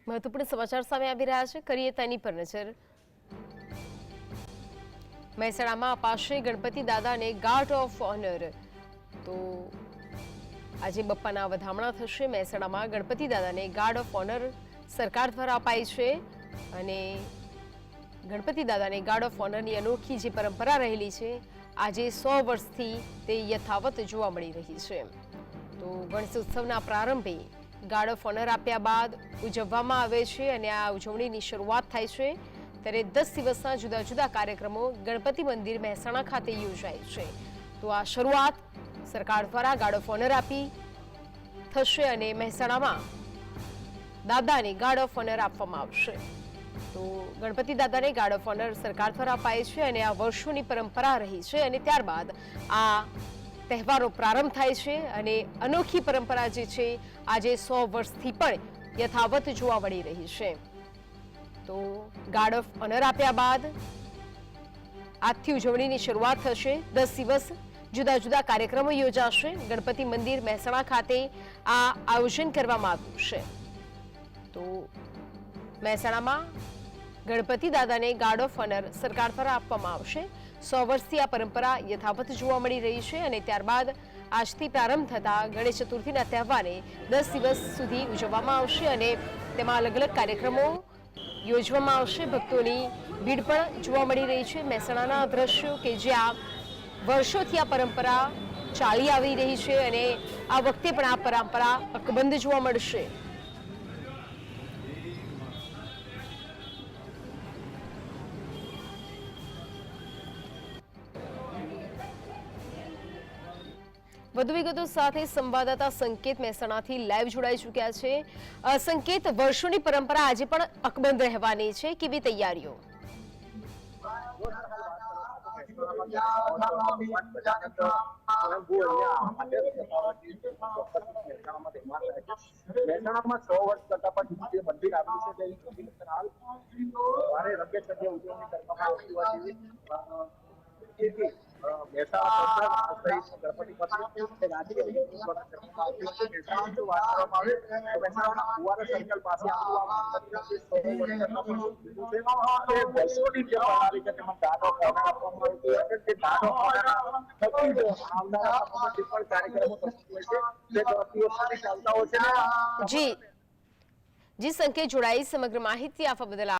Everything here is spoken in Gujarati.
મહત્વપૂર્ણ સમાચાર સામે આવી રહ્યા છે, કરીએ તેની પર નજર। મહેસાણામાં અપાશે ગણપતિ દાદાને ગાર્ડ ઓફ ઓનર। તો આજે બપ્પાના વધામણા થશે। મહેસાણામાં ગણપતિ દાદાને ગાર્ડ ઓફ ઓનર સરકાર દ્વારા અપાય છે અને ગણપતિ દાદાને ગાર્ડ ઓફ ઓનરની અનોખી જે પરંપરા રહેલી છે, આજે 100 વર્ષથી તે યથાવત જોવા મળી રહી છે। તો ગણેશ ઉત્સવના પ્રારંભે ગાર્ડ ઓફ ઓનર આપ્યા બાદ ઉજવવામાં આવે છે અને આ ઉજવણીની શરૂઆત થાય છે। ત્યારે 10 દિવસના જુદા જુદા કાર્યક્રમો ગણપતિ મંદિર મહેસાણા ખાતે યોજાય છે। તો આ શરૂઆત સરકાર દ્વારા ગાર્ડ ઓફ ઓનર આપી થશે અને મહેસાણામાં દાદાને ગાર્ડ ઓફ ઓનર આપવામાં આવશે। તો ગણપતિ દાદાને ગાર્ડ ઓફ ઓનર સરકાર દ્વારા અપાય છે અને આ વર્ષોની પરંપરા રહી છે અને ત્યારબાદ આ તહેવારો પ્રારંભ થાય છે અને અનોખી પરંપરા જે છે આજે 100 વર્ષથી પણ યથાવત જોવા મળી રહી છે। તો ગાર્ડ ઓફ ઓનર આપ્યા બાદ આજથી ઉજવણીની શરૂઆત થશે। 10 દિવસ જુદા જુદા કાર્યક્રમો યોજાશે। ગણપતિ મંદિર મહેસાણા ખાતે આ આયોજન કરવામાં આવ્યું છે। તો મહેસાણામાં ગણપતિ દાદાને ગાર્ડ ઓફ ઓનર સરકાર દ્વારા આપવામાં આવશે। 100 વર્ષથી આ પરંપરા યથાવત જોવા મળી રહી છે અને ત્યારબાદ આજથી પ્રારંભ થતા ગણેશ ચતુર્થીના તહેવારે 10 દિવસ સુધી ઉજવવામાં આવશે અને તેમાં અલગ અલગ કાર્યક્રમો યોજવામાં આવશે। ભક્તોની ભીડ પણ જોવા મળી રહી છે। મહેસાણાના દ્રશ્યો કે જ્યાં વર્ષોથી આ પરંપરા ચાલી આવી રહી છે અને આ વખતે પણ આ પરંપરા અકબંધ જોવા મળશે। વધુ વિગતો સાથે સંવાદદાતા સંકેત મહેસાણાથી લાઈવ જોડાઈ ચૂક્યા છે। સંકેત, વર્ષોની પરંપરા આજે પણ અકબંધ રહેવાની છે, કેવી તૈયારીઓ? મહેસાણામાં 100 વર્ષ કરતા પણ મંદિર આવેલું છે, હાલ ભારે રંગે ચંગે ઉજવણી કરવામાં આવતી હોવાથી મહેસાણા ગણપતિ ફુવારા સર્કલ પાસે વર્ષોની જે પ્રણાલી છે તેમાં ગાર્ડ ઓફ ઓનર આપવામાં આવ્યું છે। તે ગાર્ડ ઓફ ઓનર આવનારા સમયમાં જે પણ કાર્યક્રમો થતું હોય છે તે 10 દિવસ સુધી ચાલતા હોય છે। જી સંકેત જોડાઈ સમગ્ર માહિતી આપવા બદલ